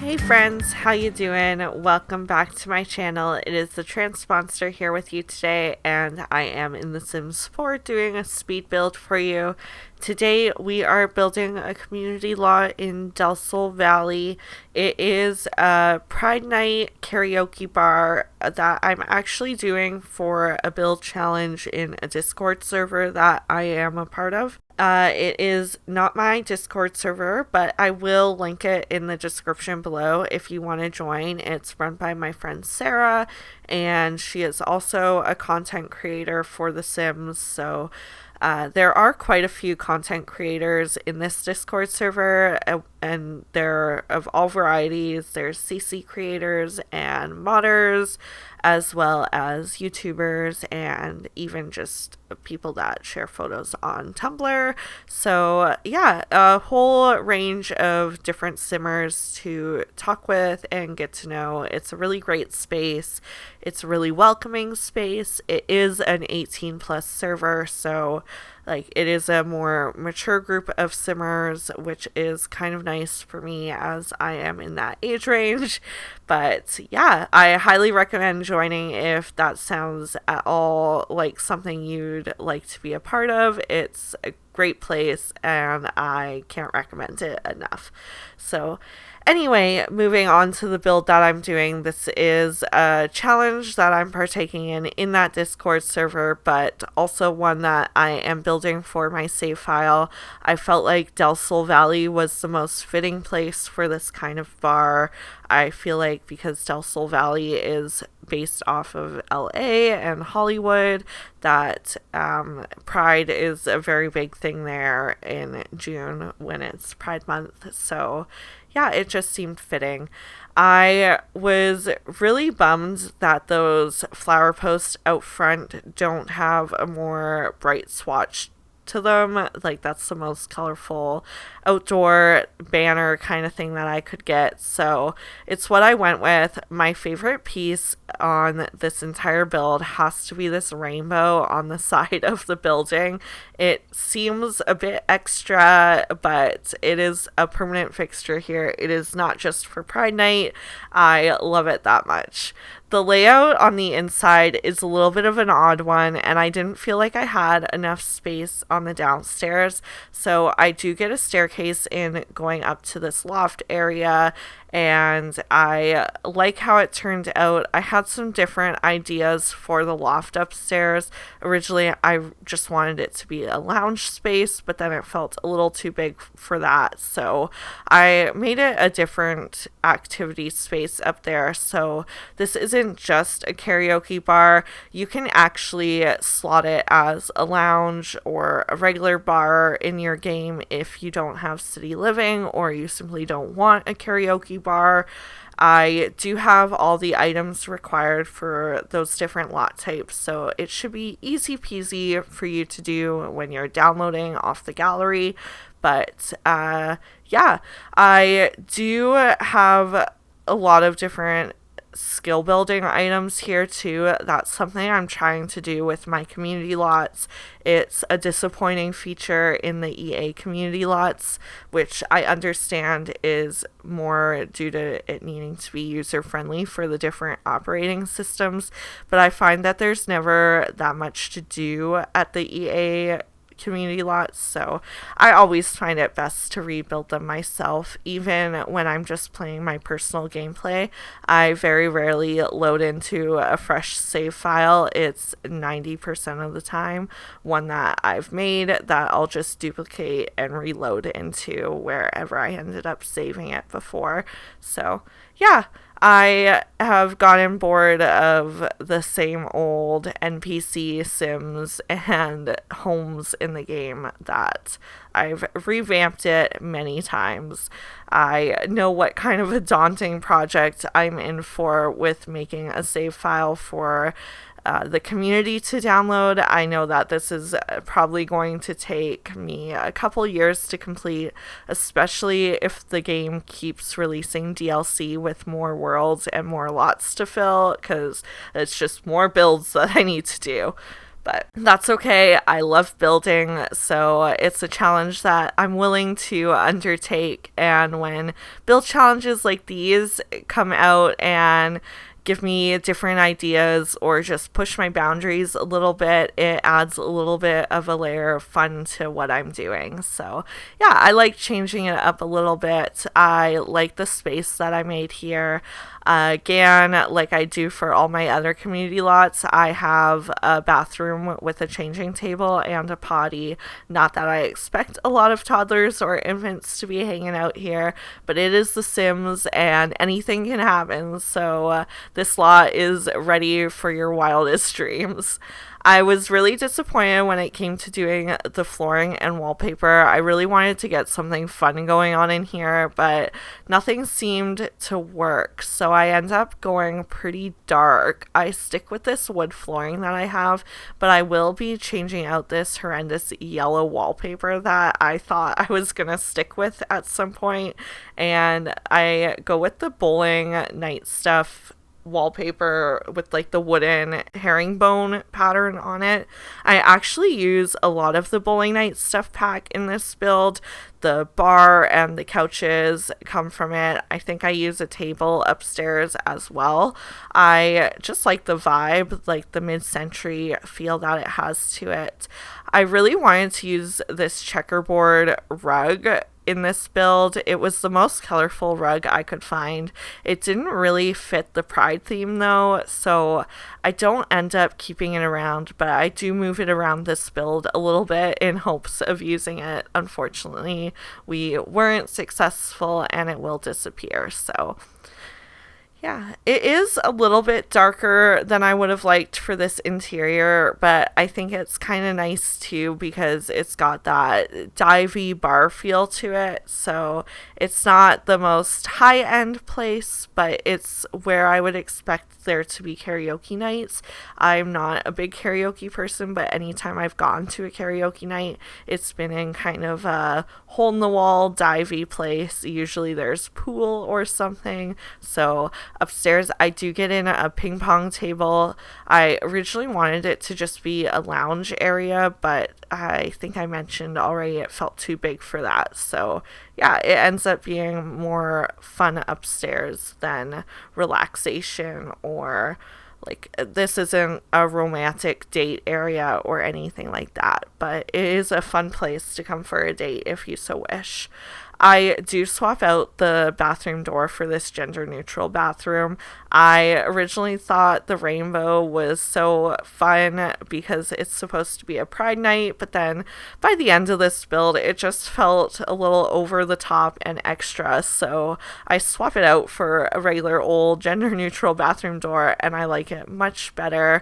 Hey friends, how you doing? Welcome back to my channel. It is TheTranspondster here with you today, and I am in The Sims 4 doing a speed build for you. Today we are building a community lot in Del Sol Valley. It is a Pride Night karaoke bar that I'm actually doing for a build challenge in a Discord server that I am a part of. It is not my Discord server, but I will link it in the description below if you want to join. It's run by my friend Sarah, and she is also a content creator for The Sims, so there are quite a few content creators in this Discord server, and they're of all varieties. There's CC creators and modders, as well as YouTubers, and even just people that share photos on Tumblr. So yeah, a whole range of different simmers to talk with and get to know. It's a really great space. It's a really welcoming space. It is an 18 plus server, so it is a more mature group of simmers, which is kind of nice for me as I am in that age range. But yeah, I highly recommend joining if that sounds at all like something you'd like to be a part of. It's a great place and I can't recommend it enough. So anyway, moving on to the build that I'm doing. This is a challenge that I'm partaking in that Discord server, but also one that I am building for my save file. I felt like Del Sol Valley was the most fitting place for this kind of bar. I feel like because Del Sol Valley is based off of LA and Hollywood, that Pride is a very big thing there in June when it's Pride Month. So yeah, it just seemed fitting. I was really bummed that those flower posts out front don't have a more bright swatch to them. Like, that's the most colorful outdoor banner kind of thing that I could get, so it's what I went with. My favorite piece on this entire build has to be this rainbow on the side of the building. It seems a bit extra, but it is a permanent fixture here. It is not just for Pride Night. I love it that much. The layout on the inside is a little bit of an odd one, and I didn't feel like I had enough space on the downstairs, so I do get a staircase in going up to this loft area, and I like how it turned out. I had some different ideas for the loft upstairs. Originally, I just wanted it to be a lounge space, but then it felt a little too big for that, so I made it a different activity space up there. So this isn't just a karaoke bar. You can actually slot it as a lounge or a regular bar in your game if you don't have city living or you simply don't want a karaoke bar. I do have all the items required for those different lot types, so it should be easy peasy for you to do when you're downloading off the gallery. But yeah, I do have a lot of different skill building items here too. That's something I'm trying to do with my community lots. It's a disappointing feature in the EA community lots, which I understand is more due to it needing to be user friendly for the different operating systems, but I find that there's never that much to do at the EA community lots, so I always find it best to rebuild them myself. Even when I'm just playing my personal gameplay, I very rarely load into a fresh save file. It's 90% of the time one that I've made that I'll just duplicate and reload into wherever I ended up saving it before. So yeah, I have gotten bored of the same old NPC Sims and homes in the game that I've revamped it many times. I know what kind of a daunting project I'm in for with making a save file for the community to download. I know that this is probably going to take me a couple years to complete, especially if the game keeps releasing DLC with more worlds and more lots to fill, because it's just more builds that I need to do. But that's okay. I love building, so it's a challenge that I'm willing to undertake. And when build challenges like these come out and give me different ideas or just push my boundaries a little bit, it adds a little bit of a layer of fun to what I'm doing. So, yeah, I like changing it up a little bit. I like the space that I made here. Again, like I do for all my other community lots, I have a bathroom with a changing table and a potty. Not that I expect a lot of toddlers or infants to be hanging out here, but it is The Sims and anything can happen. So this lot is ready for your wildest dreams. I was really disappointed when it came to doing the flooring and wallpaper. I really wanted to get something fun going on in here, but nothing seemed to work. So I end up going pretty dark. I stick with this wood flooring that I have, but I will be changing out this horrendous yellow wallpaper that I thought I was going to stick with at some point. And I go with the bowling night stuff wallpaper with like the wooden herringbone pattern on it. I actually use a lot of the Bowling Night stuff pack in this build. The bar and the couches come from it. I think I use a table upstairs as well. I just like the vibe, like the mid-century feel that it has to it. I really wanted to use this checkerboard rug in this build. It was the most colorful rug I could find. It didn't really fit the Pride theme though, so I don't end up keeping it around, but I do move it around this build a little bit in hopes of using it. Unfortunately, we weren't successful and it will disappear, so yeah, it is a little bit darker than I would have liked for this interior, but I think it's kind of nice too because it's got that divey bar feel to it. So it's not the most high-end place, but it's where I would expect there to be karaoke nights. I'm not a big karaoke person, but anytime I've gone to a karaoke night, it's been in kind of a hole-in-the-wall divey place. Usually there's pool or something, so upstairs I do get in a ping pong table. I originally wanted it to just be a lounge area, but I think I mentioned already it felt too big for that. So yeah, it ends up being more fun upstairs than relaxation, or like this isn't a romantic date area or anything like that, but it is a fun place to come for a date if you so wish. I do swap out the bathroom door for this gender neutral bathroom. I originally thought the rainbow was so fun because it's supposed to be a pride night, but then by the end of this build, it just felt a little over the top and extra. So I swap it out for a regular old gender neutral bathroom door, and I like it much better.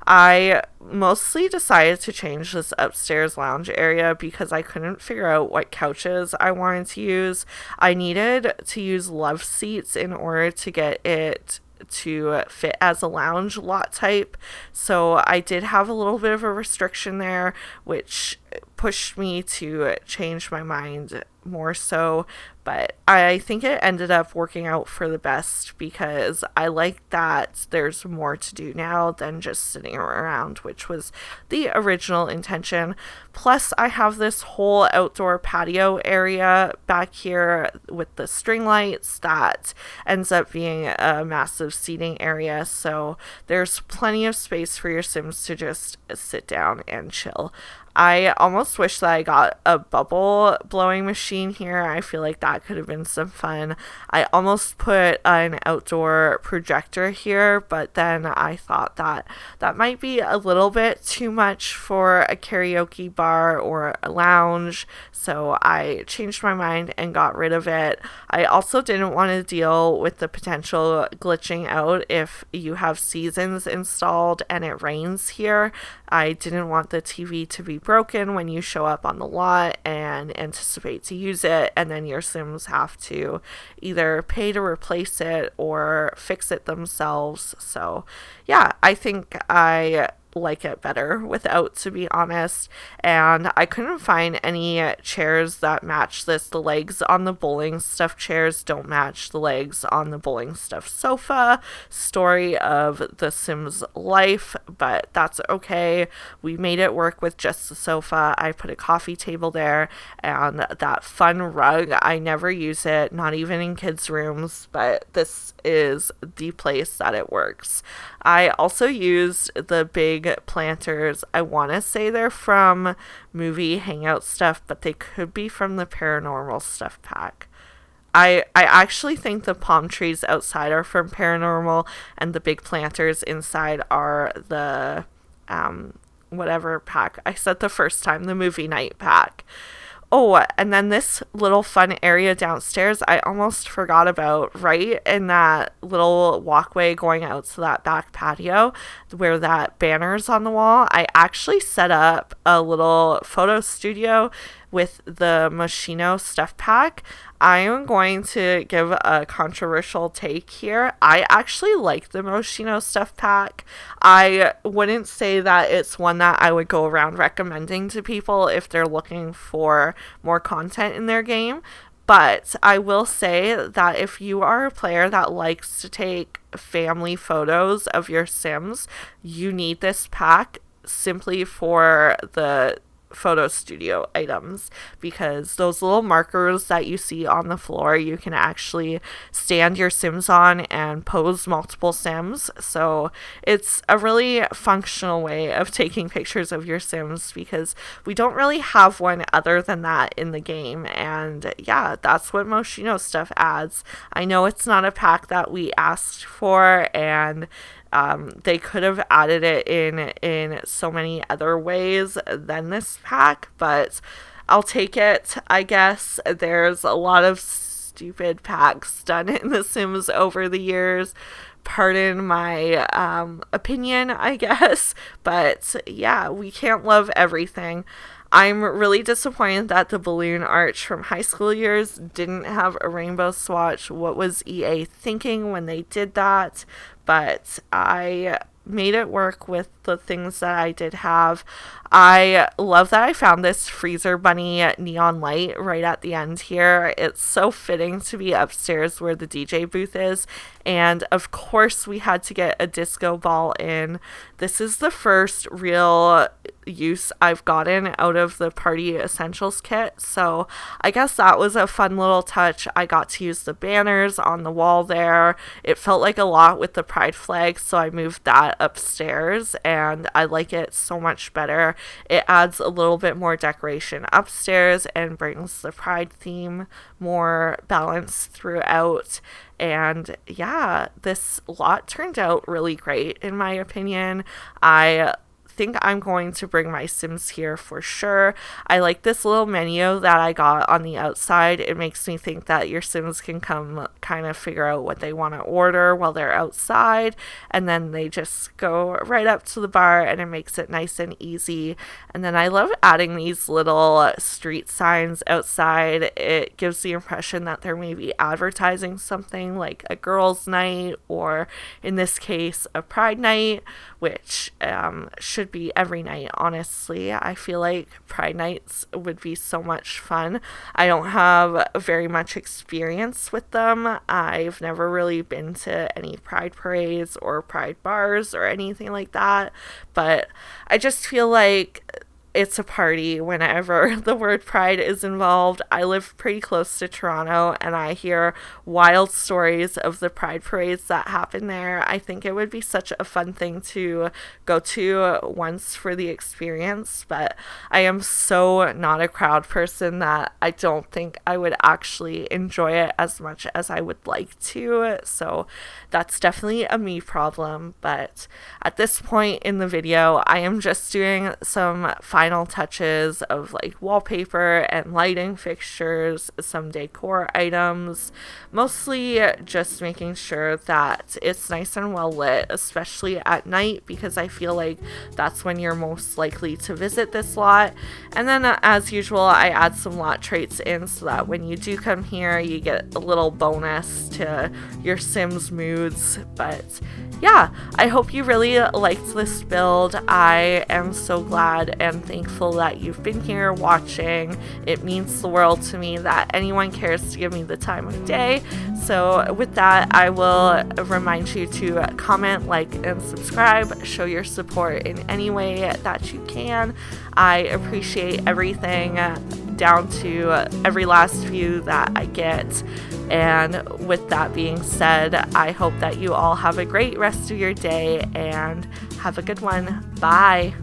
I mostly decided to change this upstairs lounge area because I couldn't figure out what couches I wanted to use. I needed to use love seats in order to get it to fit as a lounge lot type. So I did have a little bit of a restriction there, which pushed me to change my mind more so, but I think it ended up working out for the best because I like that there's more to do now than just sitting around, which was the original intention. Plus I have this whole outdoor patio area back here with the string lights that ends up being a massive seating area, so there's plenty of space for your Sims to just sit down and chill. I almost wish that I got a bubble blowing machine here. I feel like that could have been some fun. I almost put an outdoor projector here, but then I thought that that might be a little bit too much for a karaoke bar or a lounge, so I changed my mind and got rid of it. I also didn't want to deal with the potential glitching out if you have seasons installed and it rains here. I didn't want the TV to be broken when you show up on the lot and anticipate to use it, and then your Sims have to either pay to replace it or fix it themselves. So yeah, I think I like it better without, to be honest. And I couldn't find any chairs that match this. The legs on the bowling stuff chairs don't match the legs on the bowling stuff sofa. Story of the Sims life, but that's okay. We made it work with just the sofa. I put a coffee table there and that fun rug. I never use it, not even in kids' rooms, but this is the place that it works. I also used the big planters. I want to say they're from movie Hangout stuff, but they could be from the Paranormal stuff pack. I actually think the palm trees outside are from Paranormal, and the big planters inside are the whatever pack I said the first time, the movie night pack. Oh, and then this little fun area downstairs I almost forgot about, right in that little walkway going out to that back patio where that banner's on the wall. I actually set up a little photo studio with the Moschino stuff pack. I am going to give a controversial take here. I actually like the Moschino stuff pack. I wouldn't say that it's one that I would go around recommending to people if they're looking for more content in their game. But I will say that if you are a player that likes to take family photos of your Sims, you need this pack simply for the photo studio items, because those little markers that you see on the floor, you can actually stand your Sims on and pose multiple Sims. So it's a really functional way of taking pictures of your Sims, because we don't really have one other than that in the game. And yeah, that's what Moschino stuff adds. I know it's not a pack that we asked for, and they could have added it in so many other ways than this pack, but I'll take it, I guess. There's a lot of stupid packs done in The Sims over the years. Pardon my opinion, I guess, but yeah, we can't love everything. I'm really disappointed that the balloon arch from high school years didn't have a rainbow swatch. What was EA thinking when they did that? But I made it work with the things that I did have. I love that I found this freezer bunny neon light right at the end here. It's so fitting to be upstairs where the DJ booth is. And of course we had to get a disco ball in. This is the first real use I've gotten out of the party essentials kit, so I guess that was a fun little touch. I got to use the banners on the wall there. It felt like a lot with the pride flag, so I moved that upstairs, and I like it so much better. It adds a little bit more decoration upstairs and brings the pride theme more balanced throughout. And yeah, this lot turned out really great in my opinion. I think I'm going to bring my Sims here for sure. I like this little menu that I got on the outside. It makes me think that your Sims can come kind of figure out what they want to order while they're outside, and then they just go right up to the bar, and it makes it nice and easy. And then I love adding these little street signs outside. It gives the impression that they're maybe advertising something like a girls' night, or in this case a pride night, which should be every night, honestly. I feel like pride nights would be so much fun. I don't have very much experience with them. I've never really been to any pride parades or pride bars or anything like that, but I just feel like it's a party whenever the word pride is involved. I live pretty close to Toronto, and I hear wild stories of the pride parades that happen there. I think it would be such a fun thing to go to once for the experience, but I am so not a crowd person that I don't think I would actually enjoy it as much as I would like to, so that's definitely a me problem. But at this point in the video, I am just doing some final touches of like wallpaper and lighting fixtures, some decor items, mostly just making sure that it's nice and well lit, especially at night, because I feel like that's when you're most likely to visit this lot. And then as usual, I add some lot traits in so that when you do come here, you get a little bonus to your Sims moods. But yeah, I hope you really liked this build. I am so glad and thankful that you've been here watching. It means the world to me that anyone cares to give me the time of day. So with that, I will remind you to comment, like, and subscribe. Show your support in any way that you can. I appreciate everything, down to every last view that I get. And with that being said, I hope that you all have a great rest of your day and have a good one. Bye.